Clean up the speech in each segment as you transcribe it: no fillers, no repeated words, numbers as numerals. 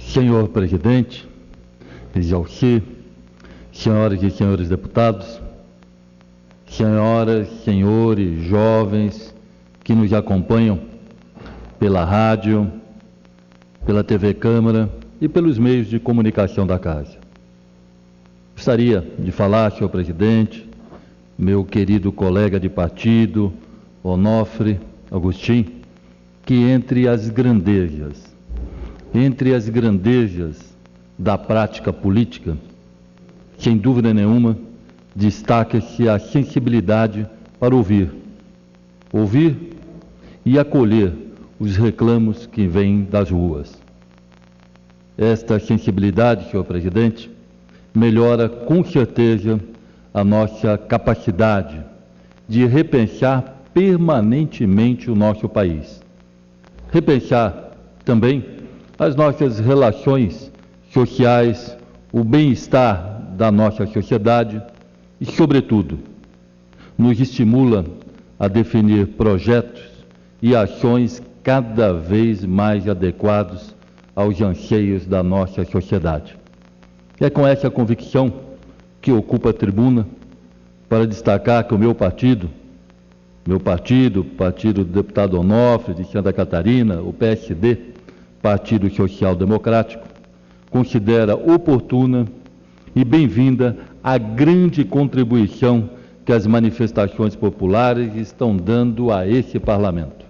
Senhor Presidente, Exalci, senhoras e senhores deputados, senhoras, senhores, jovens que nos acompanham pela rádio, pela TV Câmara e pelos meios de comunicação da Casa. Gostaria de falar, senhor Presidente, meu querido colega de partido, Onofre Agostinho, que entre as grandezas da prática política, sem dúvida nenhuma, destaca-se a sensibilidade para ouvir e acolher os reclamos que vêm das ruas. Esta sensibilidade, senhor Presidente, melhora com certeza a nossa capacidade de repensar permanentemente o nosso país. Repensar também as nossas relações sociais, o bem-estar da nossa sociedade e, sobretudo, nos estimula a definir projetos e ações cada vez mais adequados aos anseios da nossa sociedade. É com essa convicção que ocupo a tribuna para destacar que o meu partido, o partido do deputado Onofre de Santa Catarina, o PSD, Partido Social Democrático, considera oportuna e bem-vinda a grande contribuição que as manifestações populares estão dando a esse parlamento.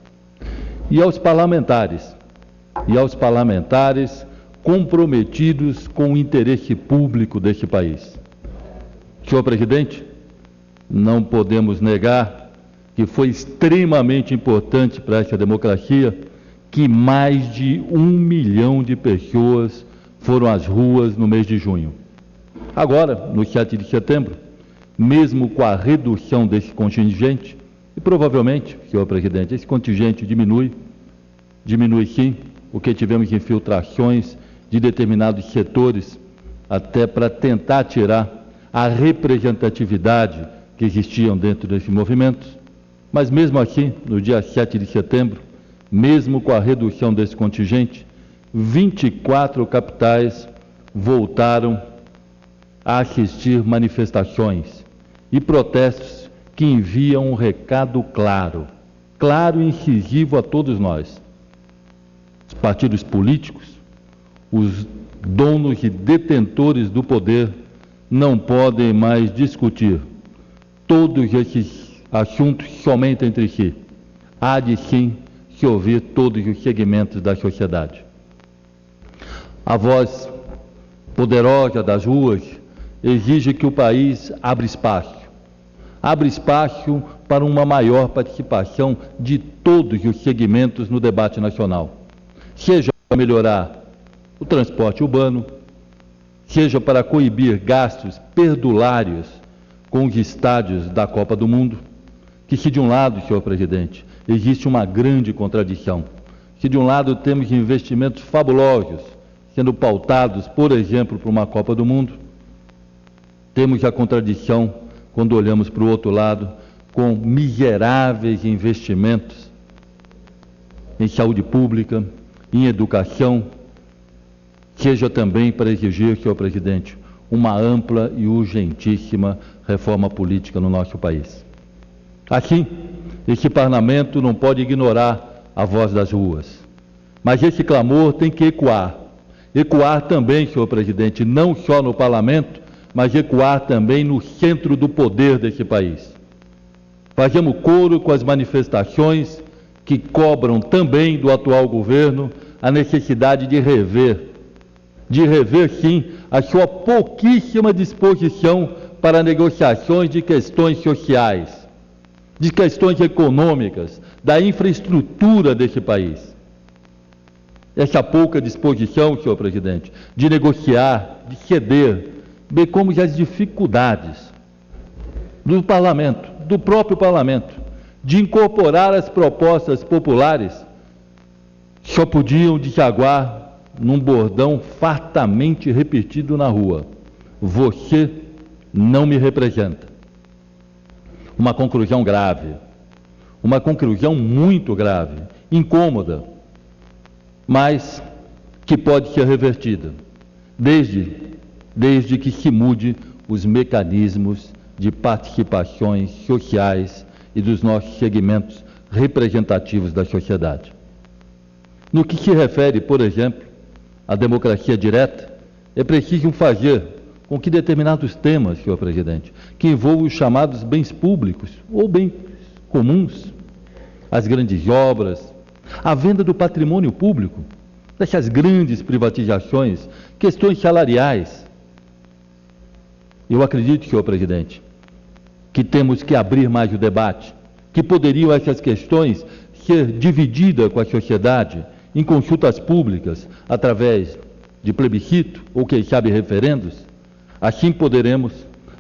E aos parlamentares comprometidos com o interesse público deste país. Senhor Presidente, não podemos negar que foi extremamente importante para essa democracia que mais de 1 milhão de pessoas foram às ruas no mês de junho. Agora, no 7 de setembro, mesmo com a redução desse contingente, e provavelmente, senhor Presidente, esse contingente diminui sim, porque tivemos infiltrações de determinados setores, até para tentar tirar a representatividade que existiam dentro desses movimentos. Mas mesmo assim, no dia 7 de setembro, mesmo com a redução desse contingente, 24 capitais voltaram a assistir manifestações e protestos que enviam um recado claro e incisivo a todos nós. Os partidos políticos, os donos e detentores do poder não podem mais discutir todos esses assuntos somente entre si. Há de sim se ouvir todos os segmentos da sociedade. A voz poderosa das ruas exige que o país abra espaço para uma maior participação de todos os segmentos no debate nacional, seja para melhorar o transporte urbano, seja para coibir gastos perdulários com os estádios da Copa do Mundo, que se de um lado, senhor Presidente, existe uma grande contradição, que de um lado temos investimentos fabulosos sendo pautados, por exemplo, para uma Copa do Mundo, temos a contradição quando olhamos para o outro lado com miseráveis investimentos em saúde pública, em educação, seja também para exigir, senhor Presidente, uma ampla e urgentíssima reforma política no nosso país. Assim, este parlamento não pode ignorar a voz das ruas, mas esse clamor tem que ecoar também, senhor Presidente, não só no parlamento, mas ecoar também no centro do poder desse país. Fazemos coro com as manifestações que cobram também do atual governo a necessidade de rever sim a sua pouquíssima disposição para negociações de questões sociais, de questões econômicas, da infraestrutura desse país. Essa pouca disposição, senhor Presidente, de negociar, de ceder, bem como as dificuldades do parlamento, do próprio parlamento, de incorporar as propostas populares, só podiam desaguar num bordão fartamente repetido na rua: você não me representa. Uma conclusão grave, uma conclusão muito grave, incômoda, mas que pode ser revertida, desde que se mude os mecanismos de participações sociais e dos nossos segmentos representativos da sociedade. No que se refere, por exemplo, à democracia direta, é preciso fazer com que determinados temas, senhor presidente, que envolvam os chamados bens públicos ou bens comuns, as grandes obras, a venda do patrimônio público, dessas grandes privatizações, questões salariais. Eu acredito, senhor presidente, que temos que abrir mais o debate, que poderiam essas questões ser divididas com a sociedade em consultas públicas, através de plebiscito ou, quem sabe, referendos. Assim poderemos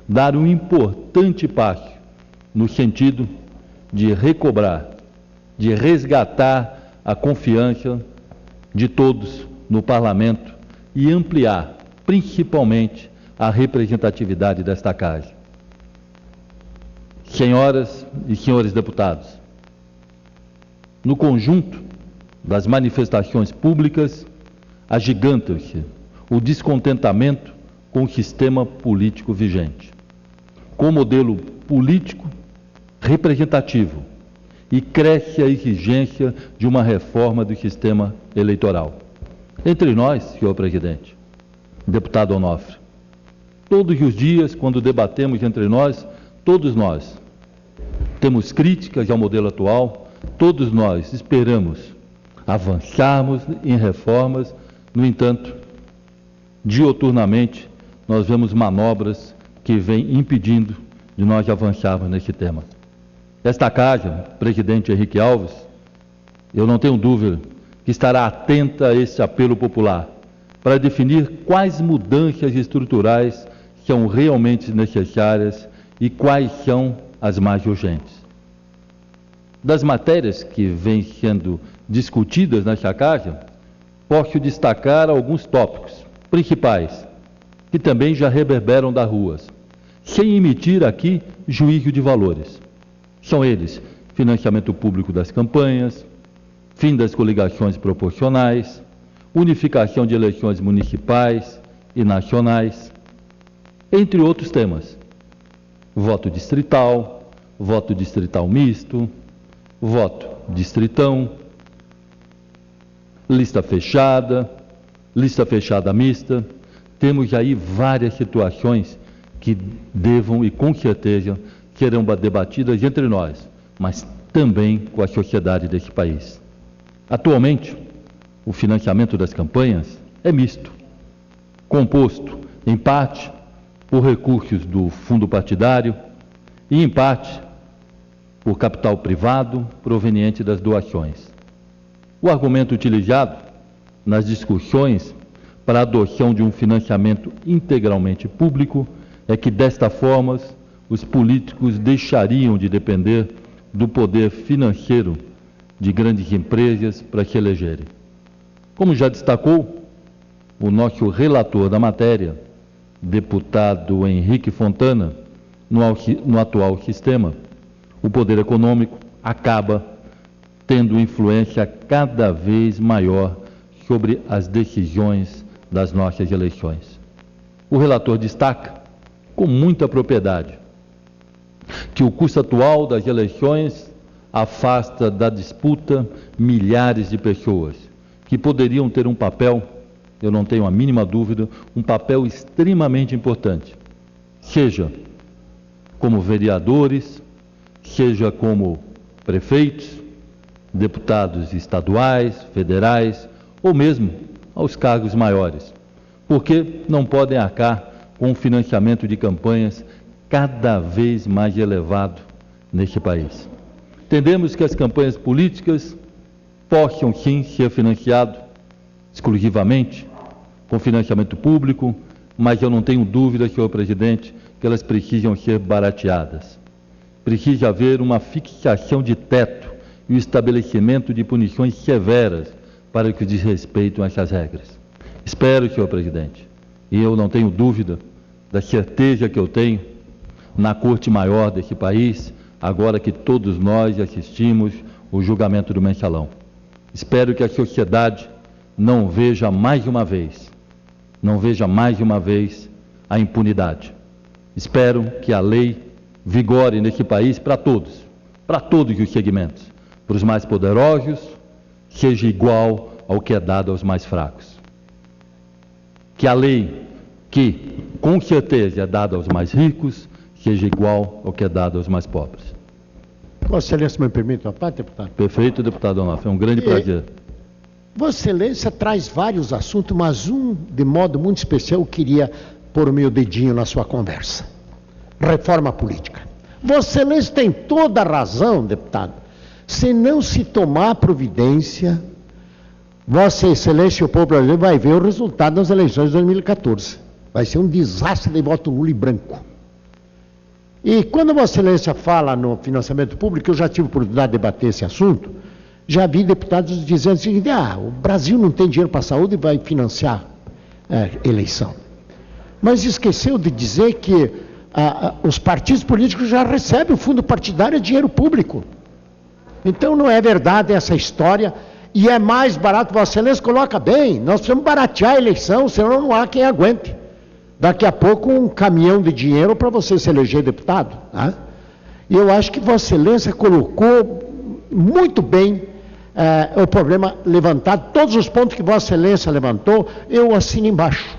dar um importante passo no sentido de recobrar, de resgatar a confiança de todos no parlamento e ampliar, principalmente, a representatividade desta casa. Senhoras e senhores deputados, no conjunto das manifestações públicas, agiganta-se o descontentamento com o sistema político vigente, com o modelo político representativo, e cresce a exigência de uma reforma do sistema eleitoral. Entre nós, senhor presidente, deputado Onofre, todos os dias, quando debatemos entre nós, todos nós temos críticas ao modelo atual, todos nós esperamos avançarmos em reformas. No entanto, diuturnamente, nós vemos manobras que vêm impedindo de nós avançarmos nesse tema. Esta casa, presidente Henrique Alves, eu não tenho dúvida que estará atenta a esse apelo popular para definir quais mudanças estruturais são realmente necessárias e quais são as mais urgentes. Das matérias que vêm sendo discutidas nesta casa, posso destacar alguns tópicos principais, que também já reverberam das ruas, sem emitir aqui juízo de valores. São eles: financiamento público das campanhas, fim das coligações proporcionais, unificação de eleições municipais e nacionais, entre outros temas. Voto distrital misto, voto distritão, lista fechada mista. Temos aí várias situações que devam e com certeza serão debatidas entre nós, mas também com a sociedade desse país. Atualmente, o financiamento das campanhas é misto, composto em parte por recursos do fundo partidário e em parte por capital privado proveniente das doações. O argumento utilizado nas discussões para a adoção de um financiamento integralmente público é que, desta forma, os políticos deixariam de depender do poder financeiro de grandes empresas para se elegerem. Como já destacou o nosso relator da matéria, deputado Henrique Fontana, no atual sistema, o poder econômico acaba tendo influência cada vez maior sobre as decisões das nossas eleições. O relator destaca, com muita propriedade, que o custo atual das eleições afasta da disputa milhares de pessoas que poderiam ter um papel, eu não tenho a mínima dúvida, um papel extremamente importante, seja como vereadores, seja como prefeitos, deputados estaduais, federais, ou mesmo aos cargos maiores, porque não podem arcar com o financiamento de campanhas cada vez mais elevado neste país. Entendemos que as campanhas políticas possam sim ser financiadas exclusivamente com financiamento público, mas eu não tenho dúvida, senhor presidente, que elas precisam ser barateadas. Precisa haver uma fixação de teto e o estabelecimento de punições severas para que desrespeitem essas regras. Espero, senhor presidente, e eu não tenho dúvida da certeza que eu tenho na Corte Maior desse país, agora que todos nós assistimos o julgamento do mensalão. Espero que a sociedade não veja mais uma vez a impunidade. Espero que a lei vigore nesse país para todos os segmentos. Para os mais poderosos, seja igual ao que é dado aos mais fracos. Que a lei que, com certeza, é dada aos mais ricos, seja igual ao que é dado aos mais pobres. Vossa Excelência me permite uma parte, deputado? Perfeito, deputado Onofre, é um grande prazer. Vossa Excelência traz vários assuntos, mas de modo muito especial, eu queria pôr o meu dedinho na sua conversa. Reforma política. Vossa Excelência tem toda a razão, deputado. Se não se tomar providência, Vossa Excelência e o povo brasileiro vai ver o resultado das eleições de 2014. Vai ser um desastre de voto nulo e branco. E quando Vossa Excelência fala no financiamento público, eu já tive a oportunidade de debater esse assunto, já vi deputados dizendo o seguinte: o Brasil não tem dinheiro para a saúde e vai financiar eleição. Mas esqueceu de dizer que os partidos políticos já recebem o fundo partidário, dinheiro público. Então não é verdade essa história, e é mais barato. Vossa Excelência coloca bem, nós precisamos baratear a eleição, senão não há quem aguente. Daqui a pouco um caminhão de dinheiro para você se eleger deputado. Tá? E eu acho que Vossa Excelência colocou muito bem o problema levantado. Todos os pontos que Vossa Excelência levantou, eu assino embaixo.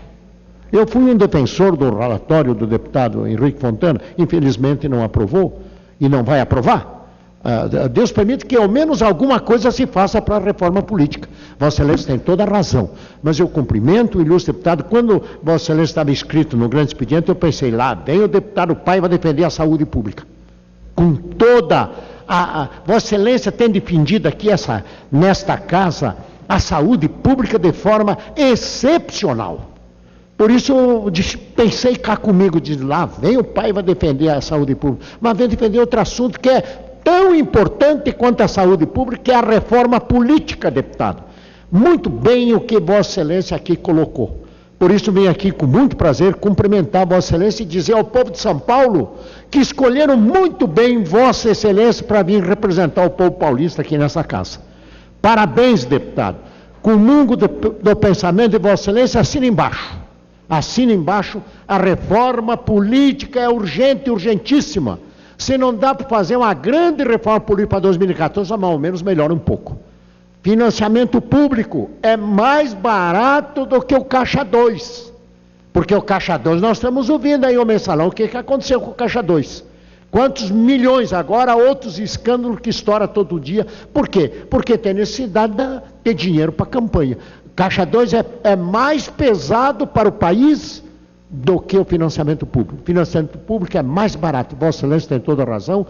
Eu fui um defensor do relatório do deputado Henrique Fontana, infelizmente não aprovou e não vai aprovar. Deus permite que ao menos alguma coisa se faça para a reforma política. Vossa Excelência tem toda a razão, mas eu cumprimento o ilustre deputado. Quando Vossa Excelência estava inscrito no grande expediente, eu pensei, lá vem o deputado Paiva defender a saúde pública. Com toda Vossa Excelência tem defendido aqui nesta casa a saúde pública de forma excepcional. Por isso eu pensei cá comigo, de lá vem o Paiva defender a saúde pública, mas vem defender outro assunto que é tão importante quanto a saúde pública, que é a reforma política, deputado. Muito bem o que Vossa Excelência aqui colocou. Por isso venho aqui com muito prazer cumprimentar Vossa Excelência e dizer ao povo de São Paulo que escolheram muito bem Vossa Excelência para vir representar o povo paulista aqui nessa casa. Parabéns, deputado. Comungo do pensamento de Vossa Excelência, assina embaixo. Assina embaixo, a reforma política é urgente, urgentíssima. Se não dá para fazer uma grande reforma política para 2014, mais ou menos melhora um pouco. Financiamento público é mais barato do que o Caixa 2. Porque o Caixa 2, nós estamos ouvindo aí o mensalão, o que aconteceu com o Caixa 2? Quantos milhões agora, outros escândalos que estoura todo dia. Por quê? Porque tem necessidade de ter dinheiro para a campanha. Caixa 2 é mais pesado para o país do que o financiamento público. O financiamento público é mais barato. Vossa Excelência tem toda a razão.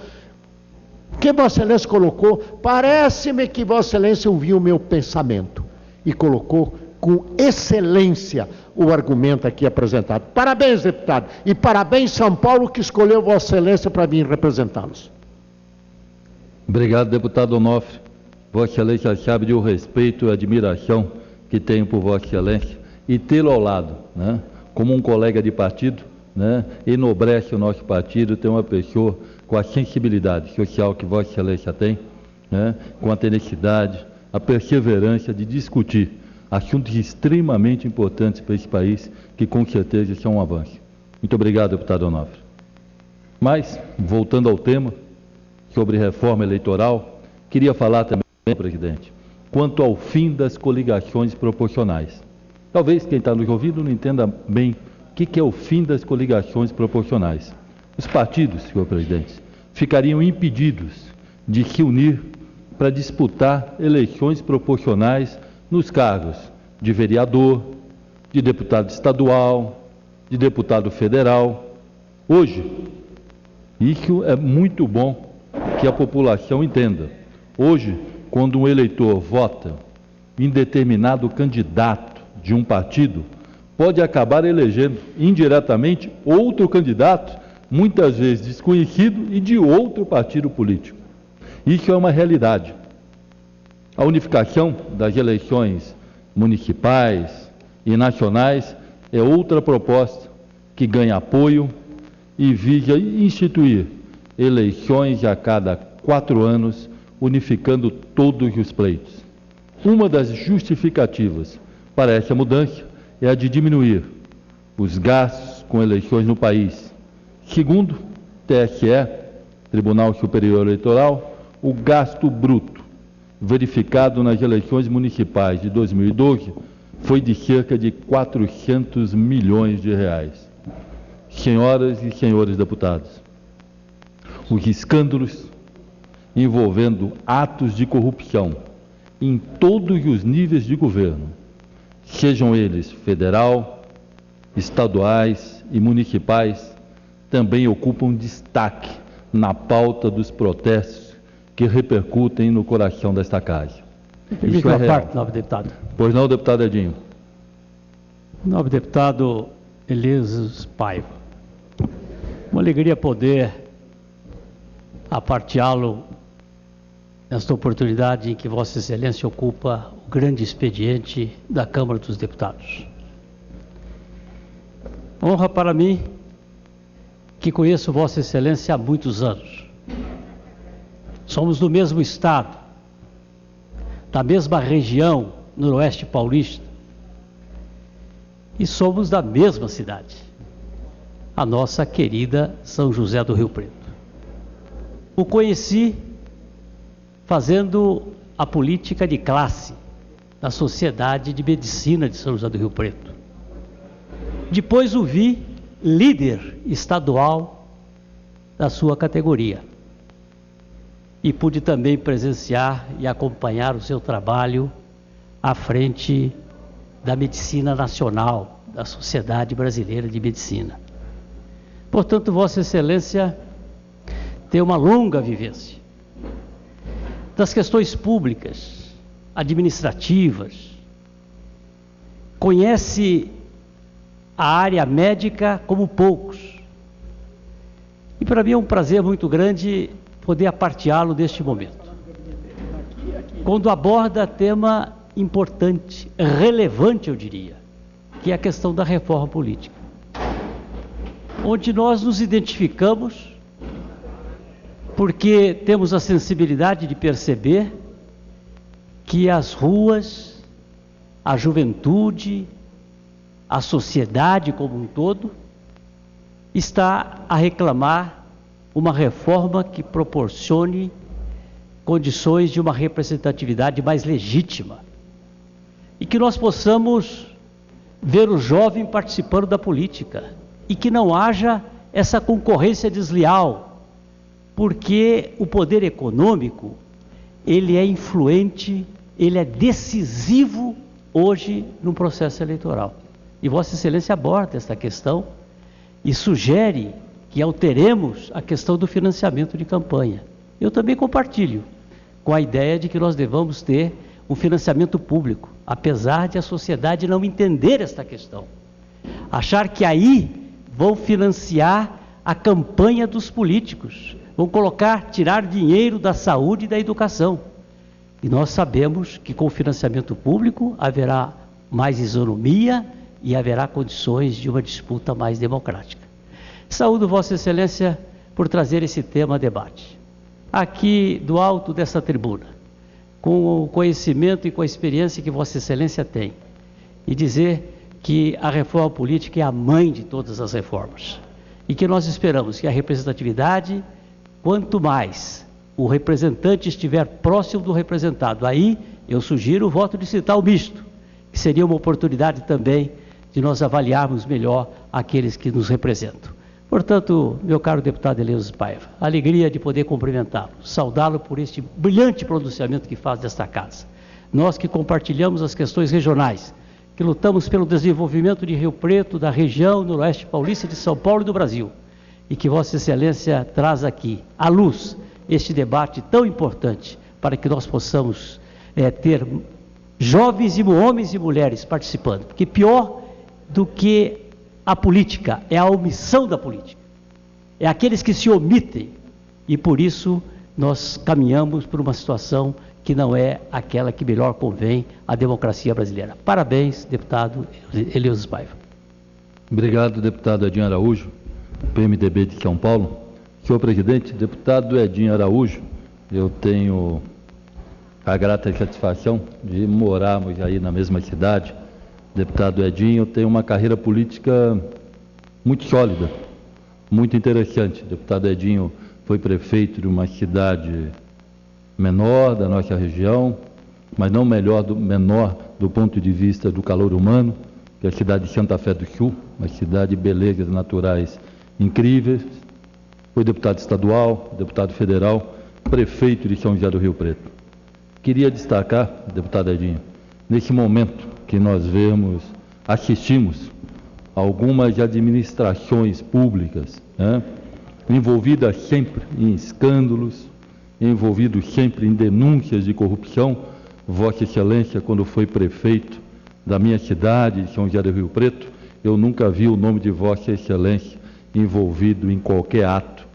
O que Vossa Excelência colocou, parece-me que Vossa Excelência ouviu o meu pensamento e colocou com excelência o argumento aqui apresentado. Parabéns, deputado, e parabéns São Paulo, que escolheu Vossa Excelência para vir representá-los. Obrigado, deputado Onofre. Vossa Excelência sabe do respeito e admiração que tenho por Vossa Excelência e tê-lo ao lado, né? Como um colega de partido, né? Enobrece o nosso partido, tem uma pessoa com a sensibilidade social que Vossa Excelência tem, né? Com a tenacidade, a perseverança de discutir assuntos extremamente importantes para esse país, que com certeza são um avanço. Muito obrigado, deputado Onofre. Mas, voltando ao tema, sobre reforma eleitoral, queria falar também, presidente, quanto ao fim das coligações proporcionais. Talvez quem está nos ouvindo não entenda bem o que é o fim das coligações proporcionais. Os partidos, senhor presidente, ficariam impedidos de se unir para disputar eleições proporcionais nos cargos de vereador, de deputado estadual, de deputado federal. Hoje, isso é muito bom que a população entenda. Hoje, quando um eleitor vota em determinado candidato de um partido, pode acabar elegendo indiretamente outro candidato, muitas vezes desconhecido e de outro partido político. Isso é uma realidade. A unificação das eleições municipais e nacionais é outra proposta que ganha apoio e visa instituir eleições a cada 4 anos, unificando todos os pleitos. Uma das justificativas para essa mudança é a de diminuir os gastos com eleições no país. Segundo TSE, Tribunal Superior Eleitoral, o gasto bruto verificado nas eleições municipais de 2012 foi de cerca de 400 milhões de reais. Senhoras e senhores deputados, os escândalos envolvendo atos de corrupção em todos os níveis de governo, sejam eles federal, estaduais e municipais, também ocupam destaque na pauta dos protestos que repercutem no coração desta casa. Permite uma parte, nobre deputado. Pois não, deputado Edinho. Nobre deputado Elias Paiva, uma alegria poder aparteá-lo nesta oportunidade em que Vossa Excelência ocupa o grande expediente da Câmara dos Deputados. Honra para mim que conheço Vossa Excelência há muitos anos. Somos do mesmo estado, da mesma região, noroeste paulista, e somos da mesma cidade, a nossa querida São José do Rio Preto. O conheci fazendo a política de classe na Sociedade de Medicina de São José do Rio Preto. Depois o vi líder estadual da sua categoria. E pude também presenciar e acompanhar o seu trabalho à frente da Medicina Nacional, da Sociedade Brasileira de Medicina. Portanto, Vossa Excelência tem uma longa vivência das questões públicas, administrativas, conhece a área médica como poucos. E para mim é um prazer muito grande poder aparteá-lo neste momento, quando aborda tema importante, relevante eu diria, que é a questão da reforma política, onde nós nos identificamos porque temos a sensibilidade de perceber que as ruas, a juventude, a sociedade como um todo, está a reclamar uma reforma que proporcione condições de uma representatividade mais legítima e que nós possamos ver o jovem participando da política e que não haja essa concorrência desleal, porque o poder econômico, ele é influente, ele é decisivo hoje no processo eleitoral. E Vossa Excelência aborda esta questão e sugere que alteremos a questão do financiamento de campanha. Eu também compartilho com a ideia de que nós devamos ter um financiamento público, apesar de a sociedade não entender esta questão. Achar que aí vão financiar a campanha dos políticos, vão tirar dinheiro da saúde e da educação. E nós sabemos que com o financiamento público haverá mais isonomia e haverá condições de uma disputa mais democrática. Saúdo Vossa Excelência por trazer esse tema a debate. Aqui do alto dessa tribuna, com o conhecimento e com a experiência que Vossa Excelência tem, e dizer que a reforma política é a mãe de todas as reformas. E que nós esperamos que a representatividade, quanto mais o representante estiver próximo do representado, aí eu sugiro o voto distrital misto, que seria uma oportunidade também de nós avaliarmos melhor aqueles que nos representam. Portanto, meu caro deputado Elias Paiva, alegria de poder cumprimentá-lo, saudá-lo por este brilhante pronunciamento que faz desta casa. Nós que compartilhamos as questões regionais, que lutamos pelo desenvolvimento de Rio Preto, da região noroeste paulista, de São Paulo e do Brasil, e que Vossa Excelência traz aqui à luz este debate tão importante para que nós possamos ter jovens e homens e mulheres participando, porque pior do que a política é a omissão da política, é aqueles que se omitem, e por isso nós caminhamos por uma situação que não é aquela que melhor convém à democracia brasileira. Parabéns, deputado Elias Paiva. Obrigado, deputado Edinho Araújo, PMDB de São Paulo. Senhor presidente, deputado Edinho Araújo, eu tenho a grata satisfação de morarmos aí na mesma cidade. Deputado Edinho tem uma carreira política muito sólida, muito interessante. O deputado Edinho foi prefeito de uma cidade menor da nossa região, mas não menor do ponto de vista do calor humano, que é a cidade de Santa Fé do Sul, uma cidade de belezas naturais incríveis. Foi deputado estadual, deputado federal, prefeito de São José do Rio Preto. Queria destacar, deputado Edinho, nesse momento que nós assistimos algumas administrações públicas, envolvidas sempre em escândalos, envolvidos sempre em denúncias de corrupção. Vossa Excelência, quando foi prefeito da minha cidade, de São José do Rio Preto, eu nunca vi o nome de Vossa Excelência envolvido em qualquer ato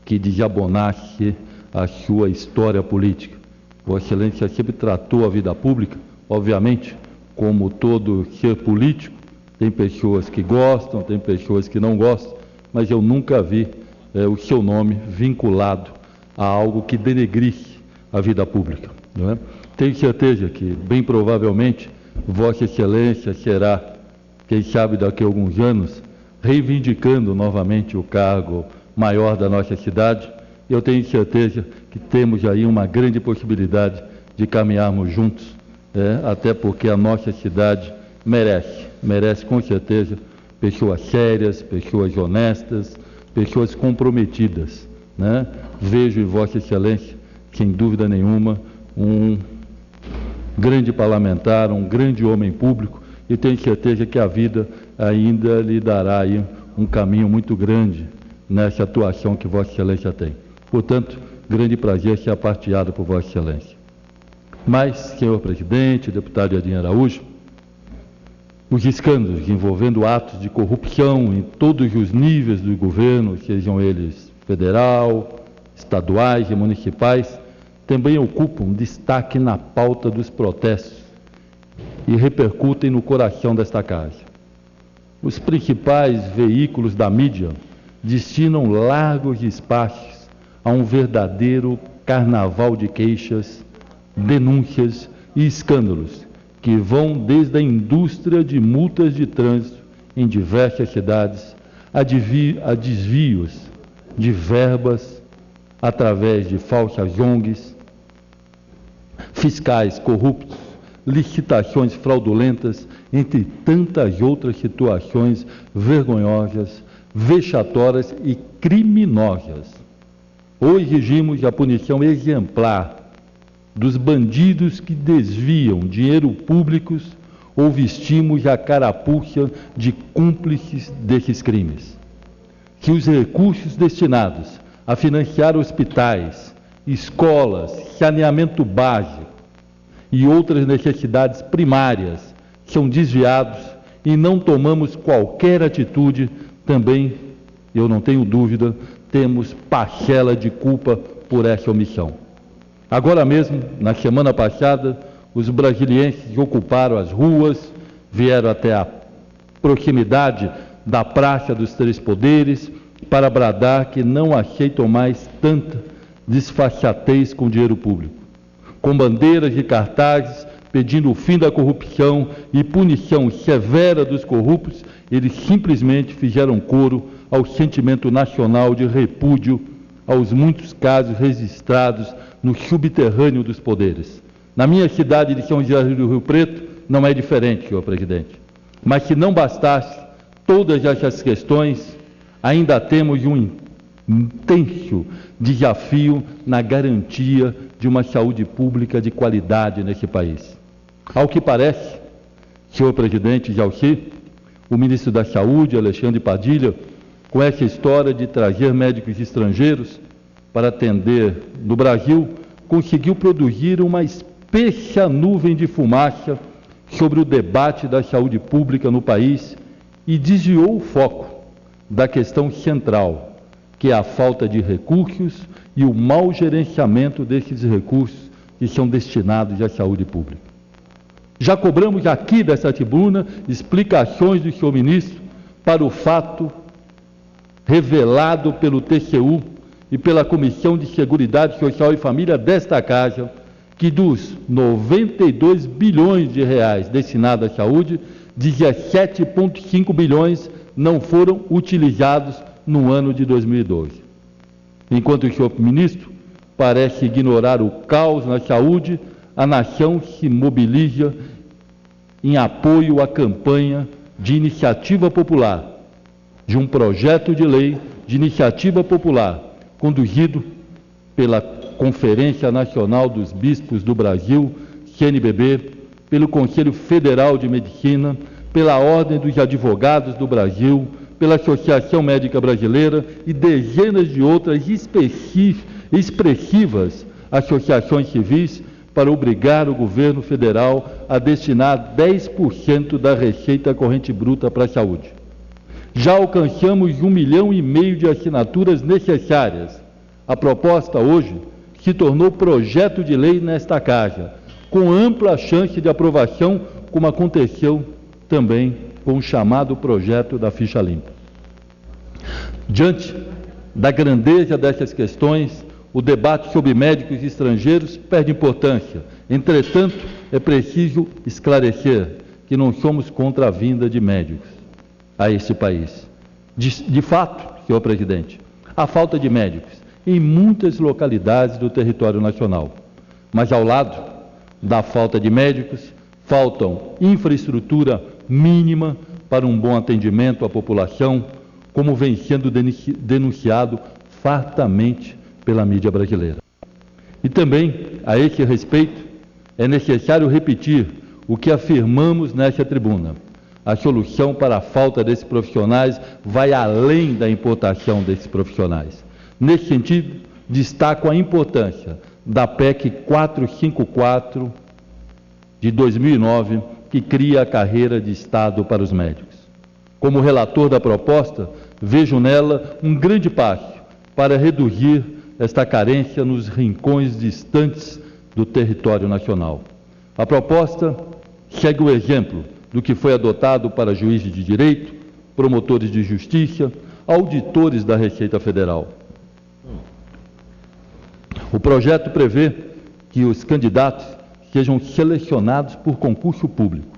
que desabonasse a sua história política. Vossa Excelência sempre tratou a vida pública, obviamente, como todo ser político, tem pessoas que gostam, tem pessoas que não gostam, mas eu nunca vi o seu nome vinculado a algo que denegrisse a vida pública. Não é? Tenho certeza que, bem provavelmente, Vossa Excelência será, quem sabe daqui a alguns anos, reivindicando novamente o cargo maior da nossa cidade. Eu tenho certeza que temos aí uma grande possibilidade de caminharmos juntos, até porque a nossa cidade merece com certeza pessoas sérias, pessoas honestas, pessoas comprometidas, né? Vejo em Vossa Excelência, sem dúvida nenhuma, um grande parlamentar, um grande homem público, e tenho certeza que a vida ainda lhe dará aí um caminho muito grande nessa atuação que Vossa Excelência tem. Portanto, grande prazer ser apartilhado por Vossa Excelência. Mas, senhor presidente, deputado Edinho Araújo, os escândalos envolvendo atos de corrupção em todos os níveis do governo, sejam eles federal, estaduais e municipais, também ocupam destaque na pauta dos protestos e repercutem no coração desta casa. Os principais veículos da mídia destinam largos espaços a um verdadeiro carnaval de queixas, denúncias e escândalos que vão desde a indústria de multas de trânsito em diversas cidades a desvios de verbas através de falsas ONGs, fiscais corruptos, licitações fraudulentas, entre tantas outras situações vergonhosas, vexatórias e criminosas. Hoje exigimos a punição exemplar dos bandidos que desviam dinheiro público ou vestimos a carapuça de cúmplices desses crimes. Que os recursos destinados a financiar hospitais, escolas, saneamento básico e outras necessidades primárias são desviados e não tomamos qualquer atitude, também, eu não tenho dúvida, temos parcela de culpa por essa omissão. Agora mesmo, na semana passada, os brasilienses ocuparam as ruas, vieram até a proximidade da Praça dos Três Poderes para bradar que não aceitam mais tanta desfaçatez com dinheiro público. Com bandeiras e cartazes pedindo o fim da corrupção e punição severa dos corruptos, eles simplesmente fizeram coro ao sentimento nacional de repúdio aos muitos casos registrados no subterrâneo dos poderes. Na minha cidade de São José do Rio Preto não é diferente, senhor presidente. Mas se não bastasse todas essas questões, ainda temos um intenso desafio na garantia de uma saúde pública de qualidade nesse país. Ao que parece, senhor presidente Jalci, o ministro da Saúde, Alexandre Padilha, com essa história de trazer médicos estrangeiros para atender no Brasil, conseguiu produzir uma espessa nuvem de fumaça sobre o debate da saúde pública no país e desviou o foco da questão central, que é a falta de recursos e o mau gerenciamento desses recursos que são destinados à saúde pública. Já cobramos aqui dessa tribuna explicações do senhor ministro para o fato revelado pelo TCU e pela Comissão de Seguridade Social e Família desta Casa, que dos 92 bilhões de reais destinados à saúde, 17,5 bilhões não foram utilizados no ano de 2012. Enquanto o senhor ministro parece ignorar o caos na saúde, a nação se mobiliza em apoio à campanha de iniciativa popular, de um projeto de lei de iniciativa popular, conduzido pela Conferência Nacional dos Bispos do Brasil, CNBB, pelo Conselho Federal de Medicina, pela Ordem dos Advogados do Brasil, pela Associação Médica Brasileira e dezenas de outras expressivas associações civis para obrigar o governo federal a destinar 10% da receita corrente bruta para a saúde. Já alcançamos 1,5 milhão de assinaturas necessárias. A proposta hoje se tornou projeto de lei nesta casa, com ampla chance de aprovação, como aconteceu também com o chamado projeto da ficha limpa. Diante da grandeza dessas questões, o debate sobre médicos estrangeiros perde importância. Entretanto, é preciso esclarecer que não somos contra a vinda de médicos a este país. De fato, senhor presidente, há falta de médicos em muitas localidades do território nacional. Mas, ao lado da falta de médicos, faltam infraestrutura mínima para um bom atendimento à população, como vem sendo denunciado fartamente pela mídia brasileira. E também, a esse respeito, é necessário repetir o que afirmamos nesta tribuna. A solução para a falta desses profissionais vai além da importação desses profissionais. Nesse sentido, destaco a importância da PEC 454 de 2009, que cria a carreira de Estado para os médicos. Como relator da proposta, vejo nela um grande passo para reduzir esta carência nos rincões distantes do território nacional. A proposta segue o exemplo do que foi adotado para juízes de direito, promotores de justiça, auditores da Receita Federal. O projeto prevê que os candidatos sejam selecionados por concurso público.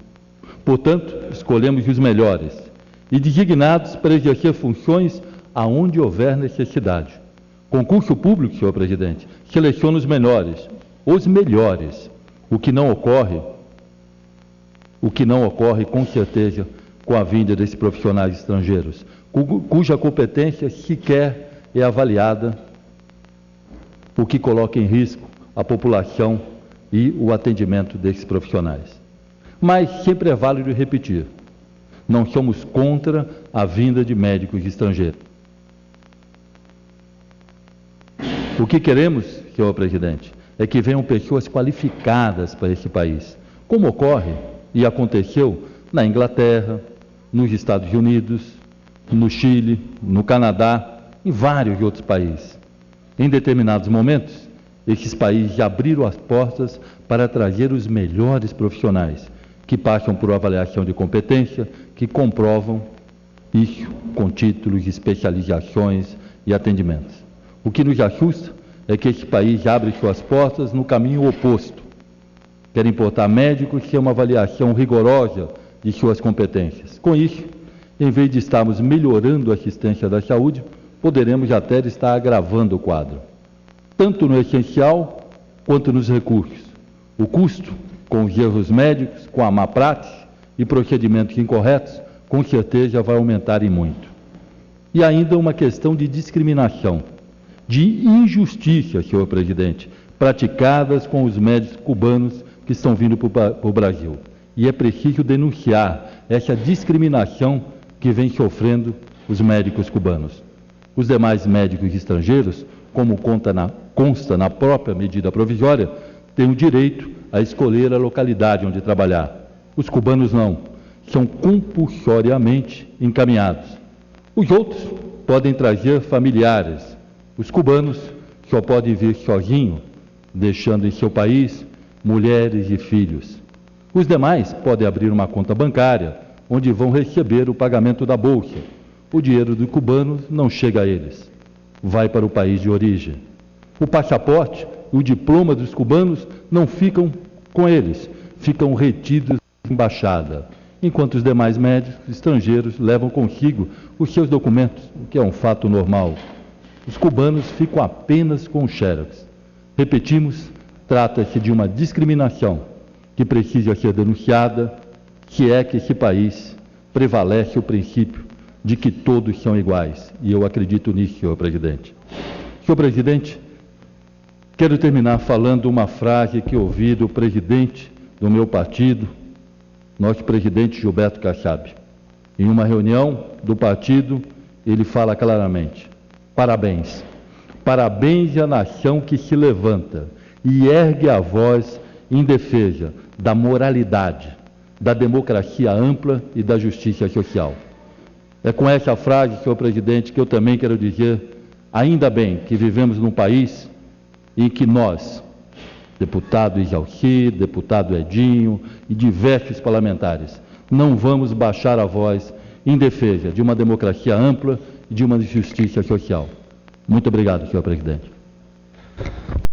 Portanto, escolhemos os melhores e designados para exercer funções aonde houver necessidade. Concurso público, senhor presidente, seleciona os melhores, o que não ocorre com certeza com a vinda desses profissionais estrangeiros, cuja competência sequer é avaliada, o que coloca em risco a população e o atendimento desses profissionais. Mas sempre é válido repetir, não somos contra a vinda de médicos estrangeiros. O que queremos, senhor presidente, é que venham pessoas qualificadas para esse país, como ocorre e aconteceu na Inglaterra, nos Estados Unidos, no Chile, no Canadá, em vários outros países. Em determinados momentos, esses países já abriram as portas para trazer os melhores profissionais, que passam por avaliação de competência, que comprovam isso com títulos, especializações e atendimentos. O que nos assusta é que esse país abre suas portas no caminho oposto. Quer importar médicos sem uma avaliação rigorosa de suas competências. Com isso, em vez de estarmos melhorando a assistência da saúde, poderemos até estar agravando o quadro, tanto no essencial quanto nos recursos. O custo, com os erros médicos, com a má prática e procedimentos incorretos, com certeza vai aumentar em muito. E ainda uma questão de discriminação, de injustiça, senhor presidente, praticadas com os médicos cubanos que estão vindo para o Brasil. E é preciso denunciar essa discriminação que vem sofrendo os médicos cubanos. Os demais médicos estrangeiros, como consta na própria medida provisória, têm o direito a escolher a localidade onde trabalhar. Os cubanos não, são compulsoriamente encaminhados. Os outros podem trazer familiares. Os cubanos só podem vir sozinhos, deixando em seu país mulheres e filhos. Os demais podem abrir uma conta bancária, onde vão receber o pagamento da bolsa. O dinheiro do cubano não chega a eles, vai para o país de origem. O passaporte o diploma dos cubanos não ficam com eles, ficam retidos na embaixada, enquanto os demais médicos estrangeiros levam consigo os seus documentos, o que é um fato normal. Os cubanos ficam apenas com o xerox. Repetimos, trata-se de uma discriminação que precisa ser denunciada, se é que esse país prevalece o princípio de que todos são iguais. E eu acredito nisso, senhor presidente. Senhor presidente, quero terminar falando uma frase que ouvi do presidente do meu partido, nosso presidente Gilberto Kassab. Em uma reunião do partido, ele fala claramente: parabéns. Parabéns à nação que se levanta e ergue a voz em defesa da moralidade, da democracia ampla e da justiça social. É com essa frase, senhor presidente, que eu também quero dizer, ainda bem que vivemos num país em que nós, deputado Isalci, deputado Edinho e diversos parlamentares, não vamos baixar a voz em defesa de uma democracia ampla e de uma justiça social. Muito obrigado, senhor presidente.